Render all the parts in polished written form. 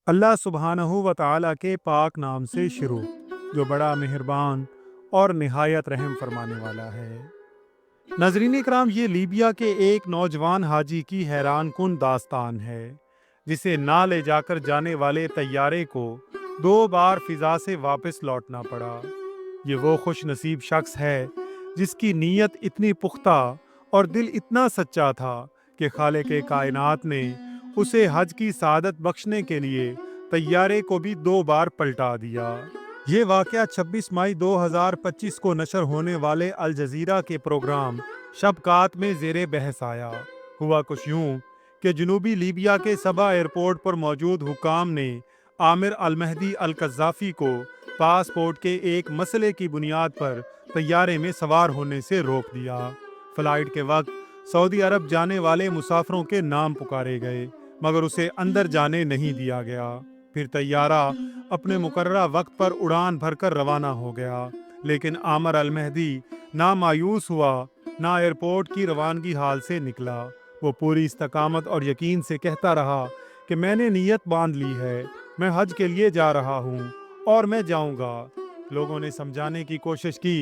اللہ सुब्हानहू व तआला के पाक नाम से शुरू, जो बड़ा मेहरबान और निहायत रहम फरमाने वाला है। नाज़रीन इकराम, ये लीबिया के एक नौजवान हाजी की हैरान कुन दास्तान है, जिसे ना ले जाकर जाने वाले तैयारे को 2 बार फिजा से वापस लौटना पड़ा। ये वो खुश नसीब शख्स है जिसकी नीयत इतनी पुख्ता और दिल इतना सच्चा था कि खालिक कायनात ने उसे हज की सादत बख्शने के लिए तैयारे को भी 2 बार पलटा दिया। ये वाक़या 26 मई 2025 को नशर होने वाले अल जज़ीरा के प्रोग्राम शब-कात में ज़ेरे बहस आया। हुआ कुछ यूँ कि जनूबी लीबिया के सबा एयरपोर्ट पर मौजूद हुकाम ने आमिर अल महदी अल कज़्ज़ाफ़ी को पासपोर्ट के एक मसले की बुनियाद पर तैयारे में सवार होने से रोक दिया। फ़्लाइट के वक्त सऊदी अरब जाने वाले मुसाफिरों के नाम पुकारे गए, मगर उसे अंदर जाने नहीं दिया गया। फिर तैयारा अपने मुकर्ररा वक्त पर उड़ान भरकर रवाना हो गया, लेकिन आमिर अल महदी ना मायूस हुआ, ना एयरपोर्ट की रवानगी हाल से निकला। वो पूरी इस्तकामत और यकीन से कहता रहा कि मैंने नीयत बांध ली है, मैं हज के लिए जा रहा हूँ और मैं जाऊँगा। लोगों ने समझाने की कोशिश की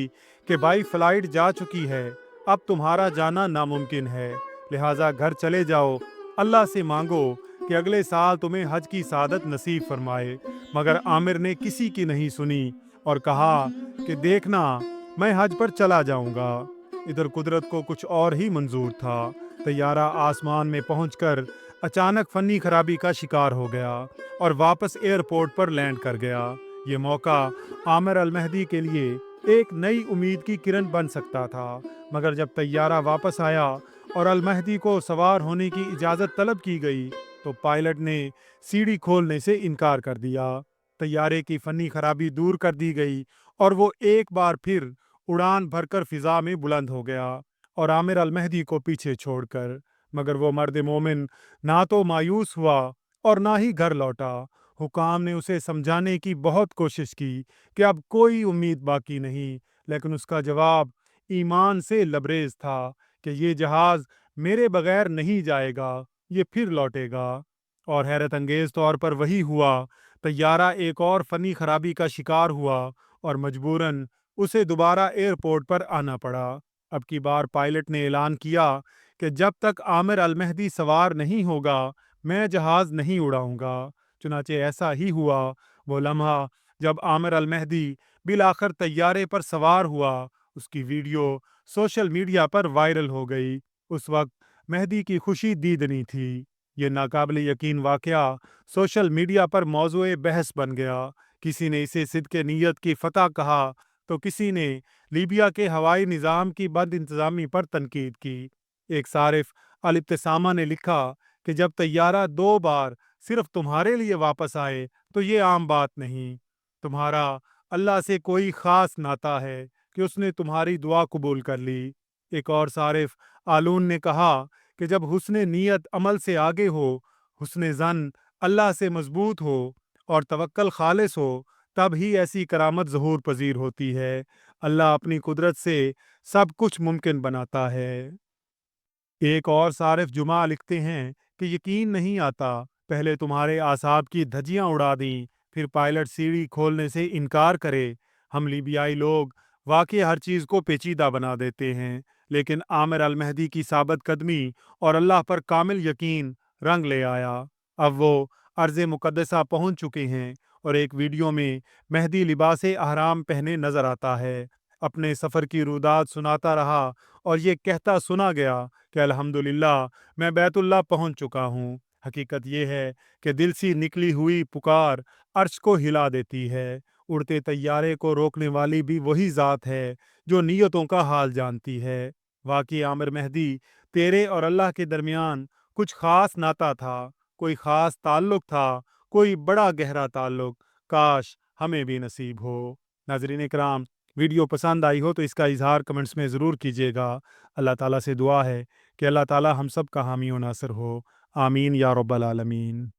कि भाई फ़्लाइट जा चुकी है, अब तुम्हारा जाना नामुमकिन है, लिहाजा घर चले जाओ, अल्लाह से मांगो कि अगले साल तुम्हें हज की सादत नसीब फरमाए। मगर आमिर ने किसी की नहीं सुनी और कहा कि देखना, मैं हज पर चला जाऊंगा। इधर कुदरत को कुछ और ही मंजूर था। तैयारा आसमान में पहुंचकर अचानक फनी खराबी का शिकार हो गया और वापस एयरपोर्ट पर लैंड कर गया। ये मौका आमिर अल महदी के लिए एक नई उम्मीद की किरण बन सकता था, मगर जब तैयारा वापस आया और अल महदी को सवार होने की इजाज़त तलब की गई, तो पायलट ने सीढ़ी खोलने से इनकार कर दिया। तैयारे की फनी खराबी दूर कर दी गई और वो एक बार फिर उड़ान भरकर फिजा में बुलंद हो गया और आमिर अल महदी को पीछे छोड़कर। मगर वो मर्द मोमिन ना तो मायूस हुआ और ना ही घर लौटा। हुकाम ने उसे समझाने की बहुत कोशिश की कि अब कोई उम्मीद बाकी नहीं, लेकिन उसका जवाब ईमान से लबरेज था कि ये जहाज़ मेरे बगैर नहीं जाएगा, ये फिर लौटेगा। और हैरत अंगेज तौर पर वही हुआ। तैयारा एक और फनी खराबी का शिकार हुआ और मजबूरन उसे दोबारा एयरपोर्ट पर आना पड़ा। अब की बार पायलट ने ऐलान किया कि जब तक आमिर अल महदी सवार नहीं होगा, मैं जहाज़ नहीं उड़ाऊंगा। चुनाचे ऐसा ही हुआ। वो लम्हा जब आमिर अल महदी बिलाखिर तैयारे पर सवार हुआ, उसकी वीडियो सोशल मीडिया पर वायरल हो गई। उस वक्त महदी की खुशी दीदनी थी। ये नाकाबिल यकीन वाक़या सोशल मीडिया पर मौज़ूए बहस बन गया। किसी ने इसे सिद्क़े नीयत की फ़तह कहा, तो किसी ने लीबिया के हवाई निज़ाम की बद इंतज़ामी पर तनकीद की। एक सारिफ अल इब्तिसामा ने लिखा कि जब तैयारा 2 बार सिर्फ तुम्हारे लिए वापस आए तो ये आम बात नहीं। तुम्हारा अल्लाह से कोई ख़ास नाता है कि उसने तुम्हारी दुआ कबूल कर ली। एक और सारिफ आलून ने कहा कि जब हुस्ने नीयत अमल से आगे हो, हुस्ने ज़न अल्लाह से मजबूत हो और तवक्कल खालिस हो, तब ही ऐसी करामत ज़हूर पजीर होती है। अल्लाह अपनी कुदरत से सब कुछ मुमकिन बनाता है। एक और सारिफ जुमा लिखते हैं कि यकीन नहीं आता, पहले तुम्हारे आसाब की धज्जियां उड़ा दी, फिर पायलट सीढ़ी खोलने से इनकार करे। हम लीबियाई लोग वाकई हर चीज़ को पेचीदा बना देते हैं, लेकिन आमिर अल महदी की साबित कदमी और अल्लाह पर कामिल यकीन रंग ले आया। अब वो अर्ज़ मुक़द्दसा पहुंच चुके हैं और एक वीडियो में महदी लिबासे अहराम पहने नजर आता है। अपने सफ़र की रुदात सुनाता रहा और ये कहता सुना गया कि अल्हम्दुलिल्लाह, मैं बैतुल्लाह पहुंच चुका हूँ। हकीकत ये है कि दिल सी निकली हुई पुकार अर्श को हिला देती है। उड़ते तैयारे को रोकने वाली भी वही ज़ात है जो नीयतों का हाल जानती है। वाकई आमिर महदी, तेरे और अल्लाह के दरमियान कुछ ख़ास नाता था, कोई ख़ास ताल्लुक़ था, कोई बड़ा गहरा ताल्लुक़। काश हमें भी नसीब हो। नाज़रीन इकराम, वीडियो पसंद आई हो तो इसका इज़हार कमेंट्स में ज़रूर कीजिएगा। अल्लाह ताला से दुआ है कि अल्लाह ताला हम सब का हामी व नासिर हो। आमीन या रब्बल आलमीन।